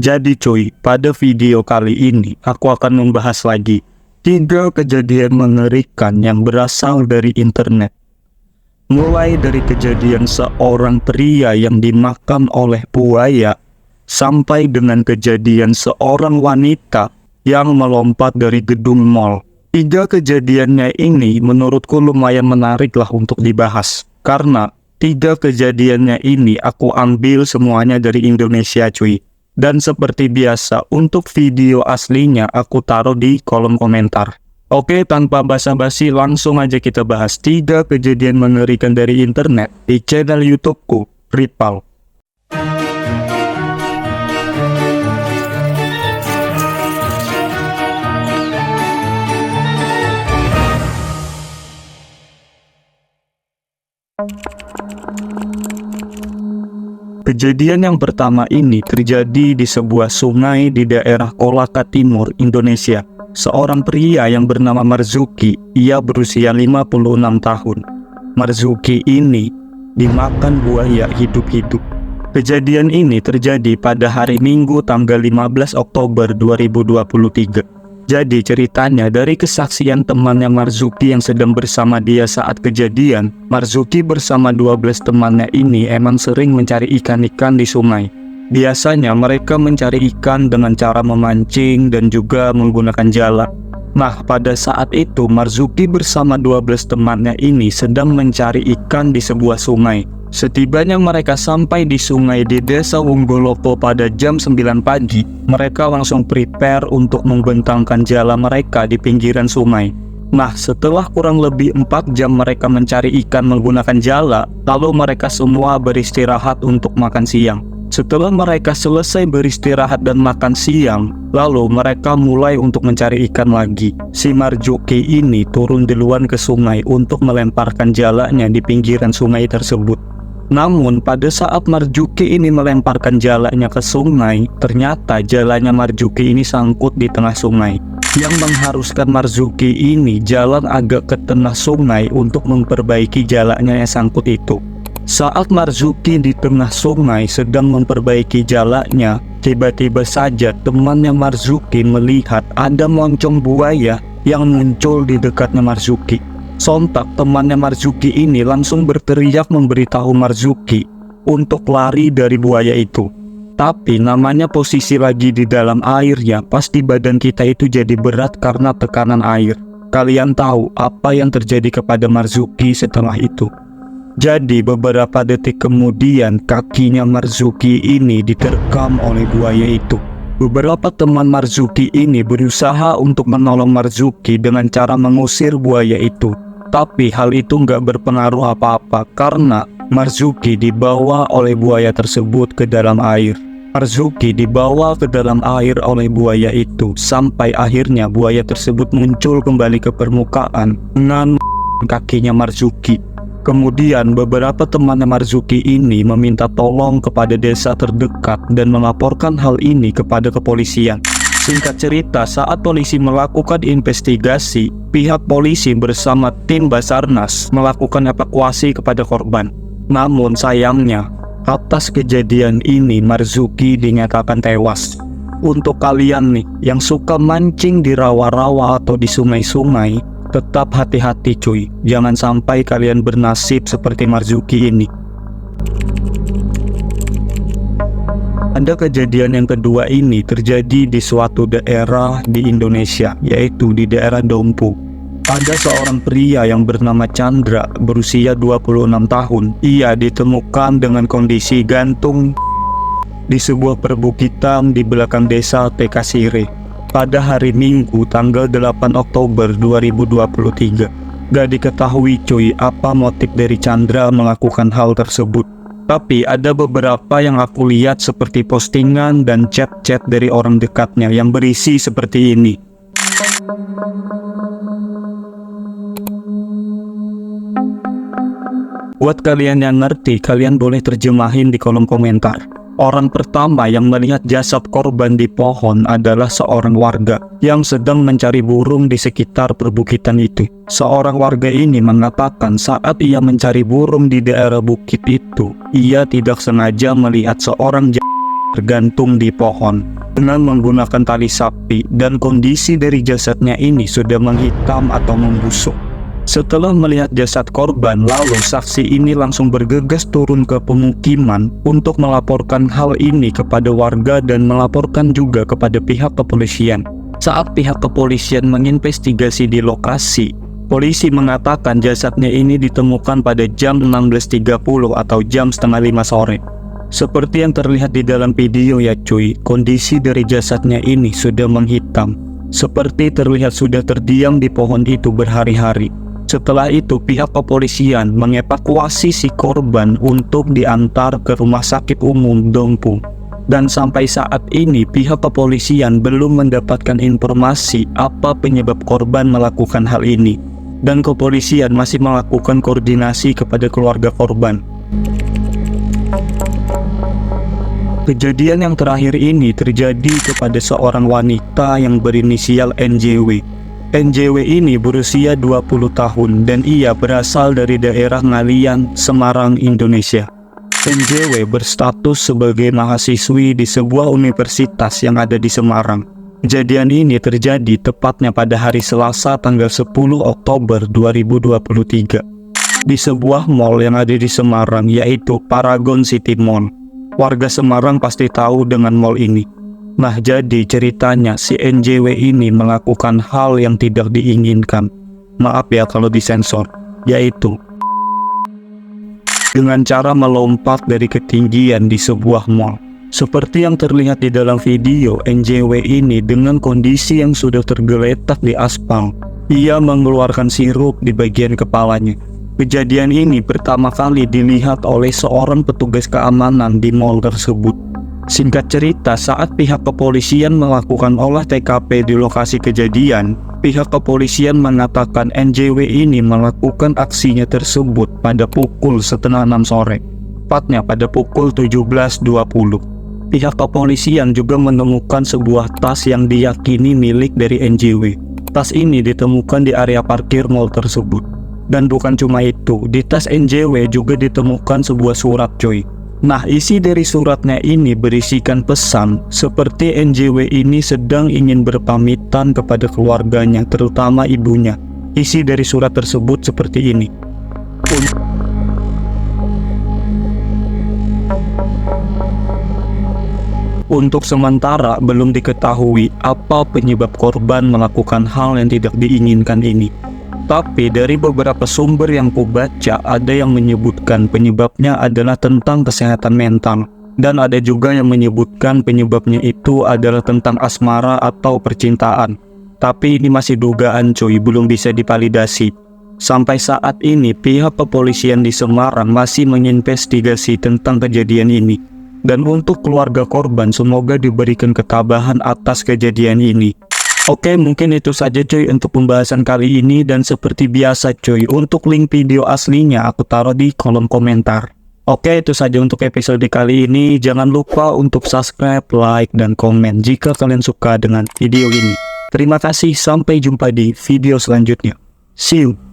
Jadi cuy, pada video kali ini aku akan membahas lagi 3 kejadian mengerikan yang berasal dari internet. Mulai dari kejadian seorang pria yang dimakan oleh buaya, sampai dengan kejadian seorang wanita yang melompat dari gedung mall. 3 kejadiannya ini menurutku lumayan menarik lah untuk dibahas, karena 3 kejadiannya ini aku ambil semuanya dari Indonesia cuy. Dan seperti biasa, untuk video aslinya aku taruh di kolom komentar. Oke, tanpa basa-basi langsung aja kita bahas 3 kejadian mengerikan dari internet di channel YouTubeku, Ripal. Kejadian yang pertama ini terjadi di sebuah sungai di daerah Kolaka Timur, Indonesia. Seorang pria yang bernama Marzuki, ia berusia 56 tahun. Marzuki ini dimakan buaya hidup-hidup. Kejadian ini terjadi pada hari Minggu tanggal 15 Oktober 2023. Jadi ceritanya dari kesaksian temannya Marzuki yang sedang bersama dia saat kejadian, Marzuki bersama 12 temannya ini emang sering mencari ikan-ikan di sungai. Biasanya mereka mencari ikan dengan cara memancing dan juga menggunakan jala. Nah, pada saat itu Marzuki bersama 12 temannya ini sedang mencari ikan di sebuah sungai. Setibanya mereka sampai di sungai di desa Wonggolopo pada jam 9 pagi, mereka langsung prepare untuk membentangkan jala mereka di pinggiran sungai. Nah, setelah kurang lebih 4 jam mereka mencari ikan menggunakan jala, lalu mereka semua beristirahat untuk makan siang. Setelah mereka selesai beristirahat dan makan siang, lalu mereka mulai untuk mencari ikan lagi. Si Marzuki ini turun duluan ke sungai untuk melemparkan jalanya di pinggiran sungai tersebut. Namun pada saat Marzuki ini melemparkan jalanya ke sungai, ternyata jalanya Marzuki ini sangkut di tengah sungai, yang mengharuskan Marzuki ini jalan agak ke tengah sungai untuk memperbaiki jalanya yang sangkut itu. Saat Marzuki di tengah sungai sedang memperbaiki jalanya, tiba-tiba saja temannya Marzuki melihat ada moncong buaya yang muncul di dekatnya Marzuki. Sontak temannya Marzuki ini langsung berteriak memberitahu Marzuki untuk lari dari buaya itu. Tapi namanya posisi lagi di dalam air ya, pasti badan kita itu jadi berat karena tekanan air. Kalian tahu apa yang terjadi kepada Marzuki setelah itu? Jadi beberapa detik kemudian kakinya Marzuki ini diterkam oleh buaya itu. Beberapa teman Marzuki ini berusaha untuk menolong Marzuki dengan cara mengusir buaya itu. Tapi hal itu nggak berpengaruh apa-apa karena Marzuki dibawa oleh buaya tersebut ke dalam air. Marzuki dibawa ke dalam air oleh buaya itu sampai akhirnya buaya tersebut muncul kembali ke permukaan dengan kakinya Marzuki. Kemudian beberapa teman Marzuki ini meminta tolong kepada desa terdekat dan melaporkan hal ini kepada kepolisian. Singkat cerita, saat polisi melakukan investigasi, pihak polisi bersama tim Basarnas melakukan evakuasi kepada korban. Namun sayangnya, atas kejadian ini Marzuki dinyatakan tewas. Untuk kalian nih yang suka mancing di rawa-rawa atau di sungai-sungai, tetap hati-hati cuy, jangan sampai kalian bernasib seperti Marzuki ini. Ada kejadian yang kedua ini terjadi di suatu daerah di Indonesia, yaitu di daerah Dompu. Ada seorang pria yang bernama Chandra, berusia 26 tahun. Ia ditemukan dengan kondisi gantung di sebuah perbukitan di belakang desa Tekasire pada hari Minggu tanggal 8 Oktober 2023. Gak diketahui cuy apa motif dari Chandra melakukan hal tersebut. Tapi ada beberapa yang aku lihat seperti postingan dan chat-chat dari orang dekatnya yang berisi seperti ini. Buat kalian yang ngerti, kalian boleh terjemahin di kolom komentar. Orang pertama yang melihat jasad korban di pohon adalah seorang warga yang sedang mencari burung di sekitar perbukitan itu. Seorang warga ini mengatakan saat ia mencari burung di daerah bukit itu, ia tidak sengaja melihat seorang tergantung di pohon dengan menggunakan tali sapi, dan kondisi dari jasadnya ini sudah menghitam atau membusuk. Setelah melihat jasad korban, lalu saksi ini langsung bergegas turun ke pemukiman untuk melaporkan hal ini kepada warga dan melaporkan juga kepada pihak kepolisian. Saat pihak kepolisian menginvestigasi di lokasi, polisi mengatakan jasadnya ini ditemukan pada jam 16.30 atau jam setengah 5 sore. Seperti yang terlihat di dalam video ya cuy, kondisi dari jasadnya ini sudah menghitam, seperti terlihat sudah terdiam di pohon itu berhari-hari. Setelah itu pihak kepolisian mengevakuasi si korban untuk diantar ke Rumah Sakit Umum Dongpu. Dan sampai saat ini pihak kepolisian belum mendapatkan informasi apa penyebab korban melakukan hal ini. Dan kepolisian masih melakukan koordinasi kepada keluarga korban. Kejadian yang terakhir ini terjadi kepada seorang wanita yang berinisial NJW. NJW ini berusia 20 tahun dan ia berasal dari daerah Ngalian, Semarang, Indonesia. NJW berstatus sebagai mahasiswi di sebuah universitas yang ada di Semarang. Kejadian ini terjadi tepatnya pada hari Selasa tanggal 10 Oktober 2023 di sebuah mall yang ada di Semarang, yaitu Paragon City Mall. Warga Semarang pasti tahu dengan mall ini. Nah, jadi ceritanya si NJW ini melakukan hal yang tidak diinginkan. Maaf ya kalau disensor, yaitu dengan cara melompat dari ketinggian di sebuah mall. Seperti yang terlihat di dalam video, NJW ini dengan kondisi yang sudah tergeletak di aspal. Ia mengeluarkan sirup di bagian kepalanya. Kejadian ini pertama kali dilihat oleh seorang petugas keamanan di mall tersebut. Singkat cerita, saat pihak kepolisian melakukan olah TKP di lokasi kejadian, pihak kepolisian mengatakan NJW ini melakukan aksinya tersebut pada pukul 5:30 sore, tepatnya pada pukul 17.20. Pihak kepolisian juga menemukan sebuah tas yang diyakini milik dari NJW. Tas ini ditemukan di area parkir mall tersebut. Dan bukan cuma itu, di tas NJW juga ditemukan sebuah surat coy. Nah, isi dari suratnya ini berisikan pesan seperti NJW ini sedang ingin berpamitan kepada keluarganya, terutama ibunya. Isi dari surat tersebut seperti ini. Untuk sementara belum diketahui apa penyebab korban melakukan hal yang tidak diinginkan ini. Tapi dari beberapa sumber yang kubaca, ada yang menyebutkan penyebabnya adalah tentang kesehatan mental. Dan ada juga yang menyebutkan penyebabnya itu adalah tentang asmara atau percintaan. Tapi ini masih dugaan cuy, belum bisa divalidasi. Sampai saat ini pihak kepolisian di Semarang masih menginvestigasi tentang kejadian ini. Dan untuk keluarga korban semoga diberikan ketabahan atas kejadian ini. Oke, mungkin itu saja cuy untuk pembahasan kali ini, dan seperti biasa cuy, untuk link video aslinya aku taruh di kolom komentar. Oke, itu saja untuk episode kali ini. Jangan lupa untuk subscribe, like, dan komen jika kalian suka dengan video ini. Terima kasih, sampai jumpa di video selanjutnya. See you.